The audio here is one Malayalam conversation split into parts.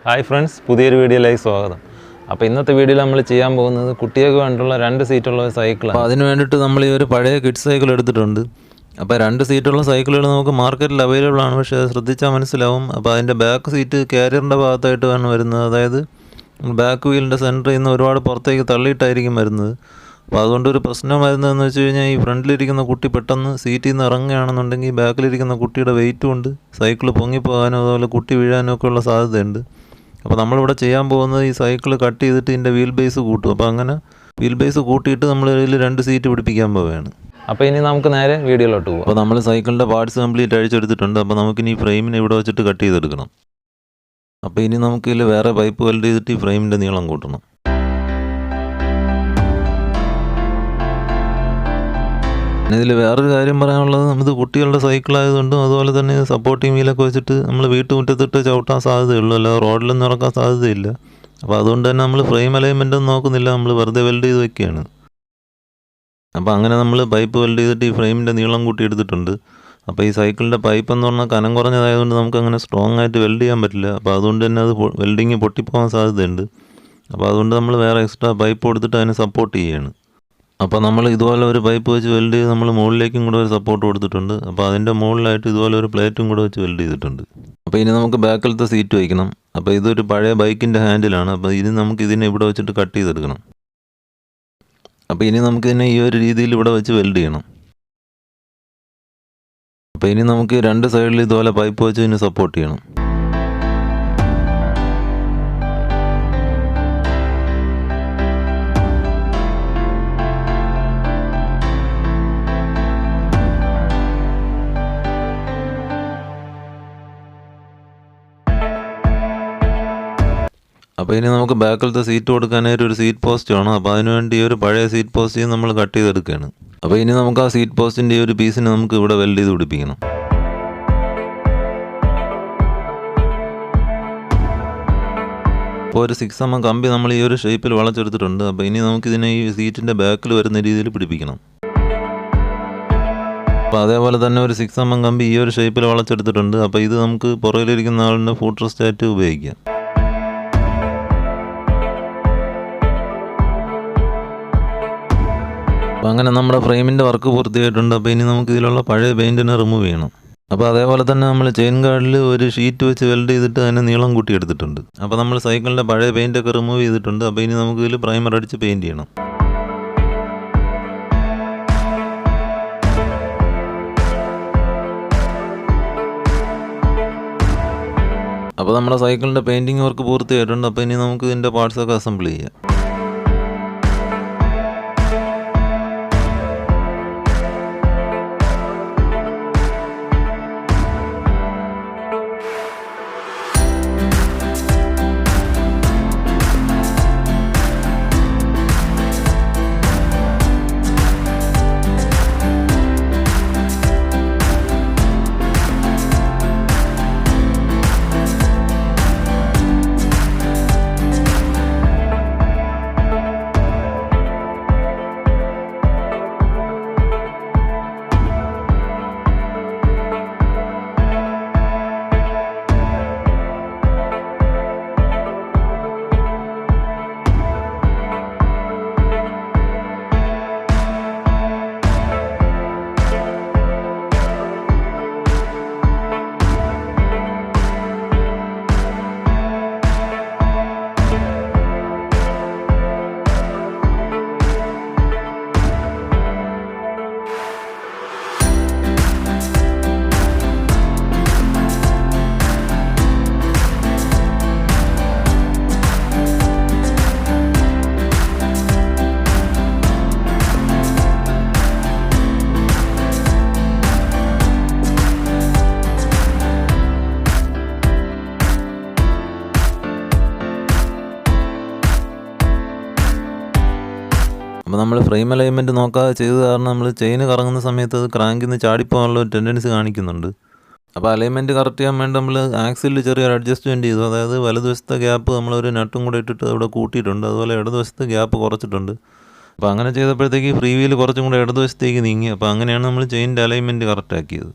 ഹായ് ഫ്രണ്ട്സ്, പുതിയൊരു വീഡിയോയിലേക്ക് സ്വാഗതം. അപ്പോൾ ഇന്നത്തെ വീഡിയോയിൽ നമ്മൾ ചെയ്യാൻ പോകുന്നത് കുട്ടികൾക്ക് വേണ്ടിയുള്ള 2 സീറ്റുള്ള ഒരു സൈക്കിളാണ്. അപ്പോൾ അതിന് വേണ്ടിയിട്ട് നമ്മൾ ഈ ഒരു പഴയ കിഡ്സ് സൈക്കിൾ എടുത്തിട്ടുണ്ട്. അപ്പോൾ 2 സീറ്റുള്ള സൈക്കിളുകൾ നമുക്ക് മാർക്കറ്റിൽ അവൈലബിൾ ആണ്, പക്ഷേ അത് ശ്രദ്ധിച്ചാൽ മനസ്സിലാവും. അപ്പോൾ അതിൻ്റെ ബാക്ക് സീറ്റ് കാരിയറിൻ്റെ ഭാഗത്തായിട്ട് ആണ് വരുന്നത്. അതായത് ബാക്ക് വീലിൻ്റെ സെൻറ്ററിൽ നിന്ന് ഒരുപാട് പുറത്തേക്ക് തള്ളിയിട്ടായിരിക്കും വരുന്നത്. അപ്പോൾ അതുകൊണ്ടൊരു പ്രശ്നം വരുന്നതെന്ന് വെച്ച് കഴിഞ്ഞാൽ ഈ ഫ്രണ്ടിലിരിക്കുന്ന കുട്ടി പെട്ടെന്ന് സീറ്റിൽ നിന്ന് ഇറങ്ങുകയാണെന്നുണ്ടെങ്കിൽ ബാക്കിലിരിക്കുന്ന കുട്ടിയുടെ വെയിറ്റ് കൊണ്ട് സൈക്കിൾ പൊങ്ങിപ്പോകാനോ അതുപോലെ കുട്ടി വീഴാനോ ഒക്കെ ഉള്ള സാധ്യതയുണ്ട്. അപ്പോൾ നമ്മളിവിടെ ചെയ്യാൻ പോകുന്നത് ഈ സൈക്കിൾ കട്ട് ചെയ്തിട്ട് ഇതിൻ്റെ വീൽ ബേസ് കൂട്ടും. അപ്പോൾ അങ്ങനെ വീൽ ബേസ് കൂട്ടിയിട്ട് നമ്മൾ ഇതിൽ 2 സീറ്റ് പിടിപ്പിക്കാൻ പോവുകയാണ്. അപ്പോൾ ഇനി നമുക്ക് നേരെ വീഡിയോയിലോട്ട് പോകും. അപ്പോൾ നമ്മൾ സൈക്കിളിൻ്റെ പാർട്സ് കംപ്ലീറ്റ് അഴിച്ചെടുത്തിട്ടുണ്ട്. അപ്പോൾ നമുക്കിനി ഈ ഫ്രെയിമിനെ ഇവിടെ വെച്ചിട്ട് കട്ട് ചെയ്തെടുക്കണം. അപ്പോൾ ഇനി നമുക്കിതിൽ വേറെ പൈപ്പ് വെൽഡ് ചെയ്തിട്ട് ഈ ഫ്രെയിമിൻ്റെ നീളം കൂട്ടണം. ഇതിൽ വേറൊരു കാര്യം പറയാനുള്ളത്, ഇത് കുട്ടികളുടെ സൈക്കിളായതുകൊണ്ടും അതുപോലെ തന്നെ സപ്പോർട്ടിങ് വീലൊക്കെ വെച്ചിട്ട് നമ്മൾ വീട്ടുമുറ്റത്തിട്ട് ചവിട്ടാൻ സാധ്യതയുള്ളൂ, അല്ലാതെ റോഡിലൊന്നും ഇറക്കാൻ സാധ്യതയില്ല. അപ്പോൾ അതുകൊണ്ട് തന്നെ നമ്മൾ ഫ്രെയിം അലൈൻമെൻ്റ് ഒന്നും നോക്കുന്നില്ല, നമ്മൾ വെറുതെ വെൽഡ് ചെയ്ത് വയ്ക്കുകയാണ്. അപ്പോൾ അങ്ങനെ നമ്മൾ പൈപ്പ് വെൽഡ് ചെയ്തിട്ട് ഈ ഫ്രെയിമിൻ്റെ നീളം കൂട്ടി എടുത്തിട്ടുണ്ട്. അപ്പോൾ ഈ സൈക്കിളിൻ്റെ പൈപ്പ് എന്ന് പറഞ്ഞാൽ കനം കുറഞ്ഞതായതുകൊണ്ട് നമുക്ക് അങ്ങനെ സ്ട്രോങ് ആയിട്ട് വെൽഡ് ചെയ്യാൻ പറ്റില്ല. അപ്പോൾ അതുകൊണ്ട് തന്നെ അത് വെൽഡിങ് പൊട്ടിപ്പോകാൻ സാധ്യതയുണ്ട്. അപ്പോൾ അതുകൊണ്ട് നമ്മൾ വേറെ എക്സ്ട്രാ പൈപ്പ് കൊടുത്തിട്ട് അതിനെ സപ്പോർട്ട് ചെയ്യുകയാണ്. അപ്പോൾ നമ്മൾ ഇതുപോലെ ഒരു പൈപ്പ് വെച്ച് വെൽഡ് ചെയ്ത് നമ്മൾ മുകളിലേക്കും കൂടെ ഒരു സപ്പോർട്ട് കൊടുത്തിട്ടുണ്ട്. അപ്പോൾ അതിൻ്റെ മുകളിലായിട്ട് ഇതുപോലെ ഒരു പ്ലേറ്റും കൂടെ വെച്ച് വെൽഡ് ചെയ്തിട്ടുണ്ട്. അപ്പോൾ ഇനി നമുക്ക് ബാക്കിലത്തെ സീറ്റ് വയ്ക്കണം. അപ്പോൾ ഇതൊരു പഴയ ബൈക്കിൻ്റെ ഹാൻഡിലാണ്. അപ്പോൾ ഇനി നമുക്ക് ഇതിനെ ഇവിടെ വെച്ചിട്ട് കട്ട് ചെയ്തെടുക്കണം. അപ്പോൾ ഇനി നമുക്കിതിനെ ഈ ഒരു രീതിയിൽ ഇവിടെ വെച്ച് വെൽഡ് ചെയ്യണം. അപ്പോൾ ഇനി നമുക്ക് 2 സൈഡിൽ ഇതുപോലെ പൈപ്പ് വെച്ച് ഇതിനെ സപ്പോർട്ട് ചെയ്യണം. അപ്പോൾ ഇനി നമുക്ക് ബാക്കിലത്തെ സീറ്റ് കൊടുക്കാനായിട്ട് ഒരു സീറ്റ് പോസ്റ്റ് വേണം. അപ്പോൾ അതിനുവേണ്ടി ഈ ഒരു പഴയ സീറ്റ് പോസ്റ്റ് നമ്മൾ കട്ട് ചെയ്തെടുക്കുകയാണ്. അപ്പോൾ ഇനി നമുക്ക് ആ സീറ്റ് പോസ്റ്റിൻ്റെ ഈ ഒരു പീസിനെ നമുക്ക് ഇവിടെ വെൽഡ് ചെയ്ത് പിടിപ്പിക്കണം. അപ്പോൾ ഒരു 6mm കമ്പി നമ്മൾ ഈ ഒരു ഷേപ്പിൽ വളച്ചെടുത്തിട്ടുണ്ട്. അപ്പോൾ ഇനി നമുക്കിതിനെ ഈ സീറ്റിൻ്റെ ബാക്കിൽ വരുന്ന രീതിയിൽ പിടിപ്പിക്കണം. അപ്പോൾ അതേപോലെ തന്നെ ഒരു 6mm കമ്പി ഈ ഒരു ഷേപ്പിൽ വളച്ചെടുത്തിട്ടുണ്ട്. അപ്പോൾ ഇത് നമുക്ക് പുറകിലിരിക്കുന്ന ആളിൻ്റെ ഫുട് റെസ്റ്റ് ആയിട്ട് ഉപയോഗിക്കാം. അപ്പോൾ അങ്ങനെ നമ്മുടെ ഫ്രെയിമിൻ്റെ വർക്ക് പൂർത്തിയായിട്ടുണ്ട്. അപ്പോൾ ഇനി നമുക്ക് ഇതിലുള്ള പഴയ പെയിൻറ്റിനെ റിമൂവ് ചെയ്യണം. അപ്പോൾ അതേപോലെ തന്നെ നമ്മൾ ചെയിൻ ഗാർഡിൽ ഒരു ഷീറ്റ് വെച്ച് വെൽഡ് ചെയ്തിട്ട് അതിനെ നീളം കൂട്ടി എടുത്തിട്ടുണ്ട്. അപ്പോൾ നമ്മൾ സൈക്കിളിൻ്റെ പഴയ പെയിൻറ്റൊക്കെ റിമൂവ് ചെയ്തിട്ടുണ്ട്. അപ്പോൾ ഇനി നമുക്ക് ഇതിൽ പ്രൈമർ അടിച്ച് പെയിൻറ്റ് ചെയ്യണം. അപ്പോൾ നമ്മുടെ സൈക്കിളിൻ്റെ പെയിൻറ്റിങ് വർക്ക് പൂർത്തിയായിട്ടുണ്ട്. അപ്പോൾ ഇനി നമുക്ക് ഇതിൻ്റെ പാർട്സൊക്കെ അസംബിൾ ചെയ്യാം. അപ്പോൾ നമ്മൾ ഫ്രെയിം അലൈൻമെൻറ്റ് നോക്കാതെ ചെയ്ത് കാരണം നമ്മൾ ചെയിൻ കറങ്ങുന്ന സമയത്ത് അത് ക്രാങ്കിൽ നിന്ന് ചാടിപ്പോകാനുള്ള ഒരു ടെൻഡൻസി കാണിക്കുന്നുണ്ട്. അപ്പോൾ അലൈൻമെൻറ്റ് കറക്റ്റ് ചെയ്യാൻ വേണ്ടി നമ്മൾ ആക്സിലിൽ ചെറിയൊരു അഡ്ജസ്റ്റ്മെൻറ്റ് ചെയ്തു. അതായത് വലതുവശത്തെ ഗ്യാപ്പ് നമ്മളൊരു നട്ടും കൂടെ ഇട്ടിട്ട് അവിടെ കൂട്ടിയിട്ടുണ്ട്. അതുപോലെ ഇടതുവശത്തെ ഗ്യാപ്പ് കുറച്ചിട്ടുണ്ട്. അപ്പോൾ അങ്ങനെ ചെയ്തപ്പോഴത്തേക്ക് ഫ്രീ വീൽ കുറച്ചും കൂടെ ഇടതുവശത്തേക്ക് നീങ്ങി. അപ്പോൾ അങ്ങനെയാണ് നമ്മൾ ചെയിൻ്റെ അലൈൻമെൻറ്റ് കറക്റ്റ് ആക്കിയത്.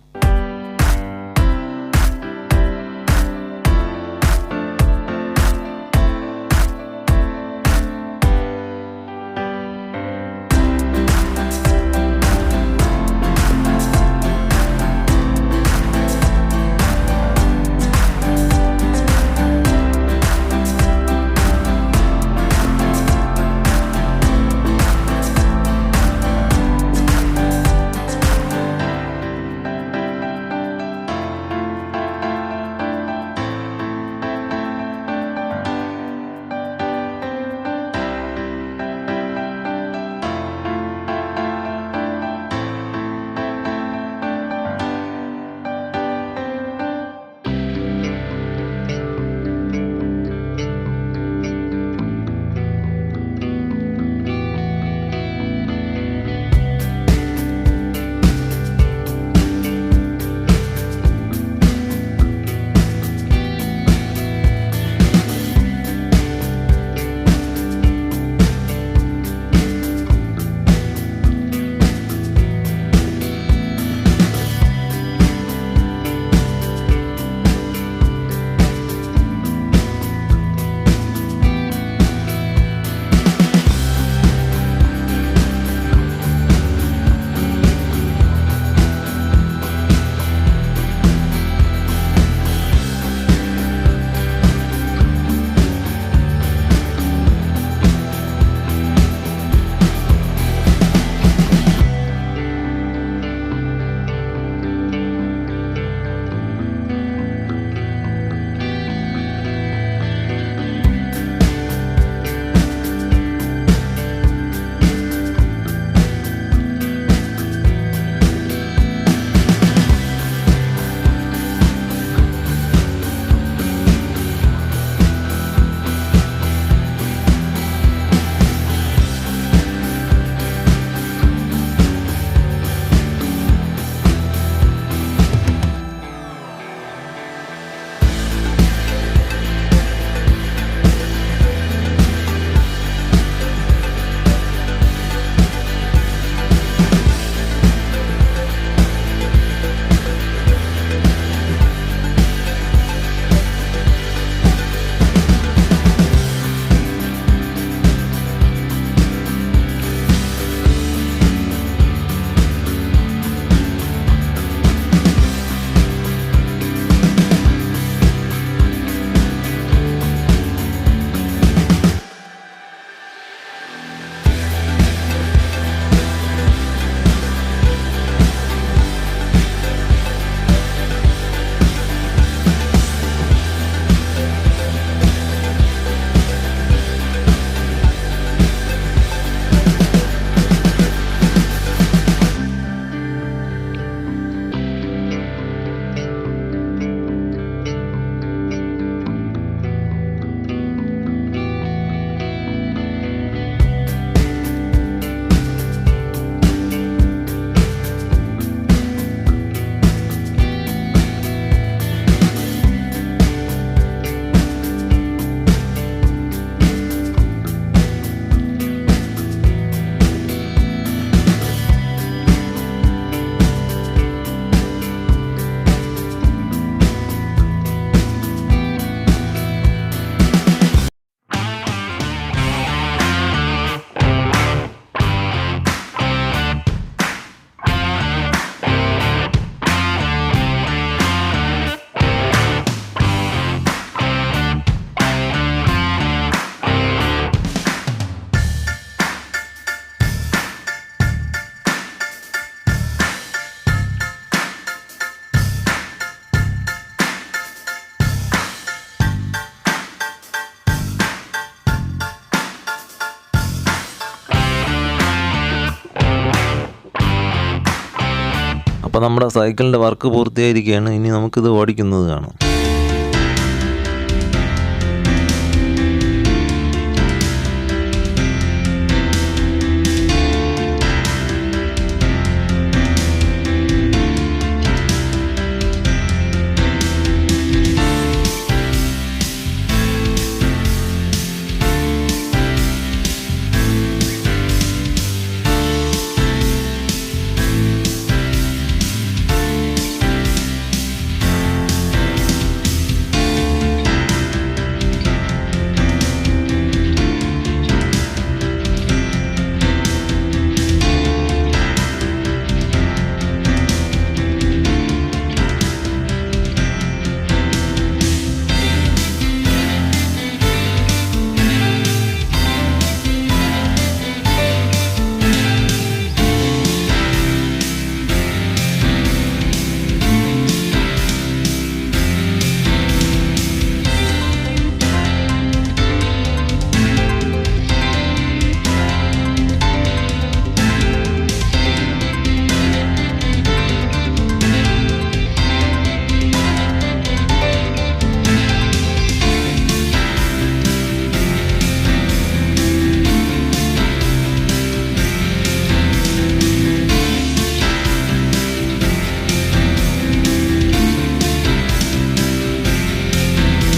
അപ്പോൾ നമ്മുടെ സൈക്കിളിൻ്റെ വർക്ക് പൂർത്തിയായിരിക്കുകയാണ്. ഇനി നമുക്കിത് ഓടിക്കുന്നത് കാണാം.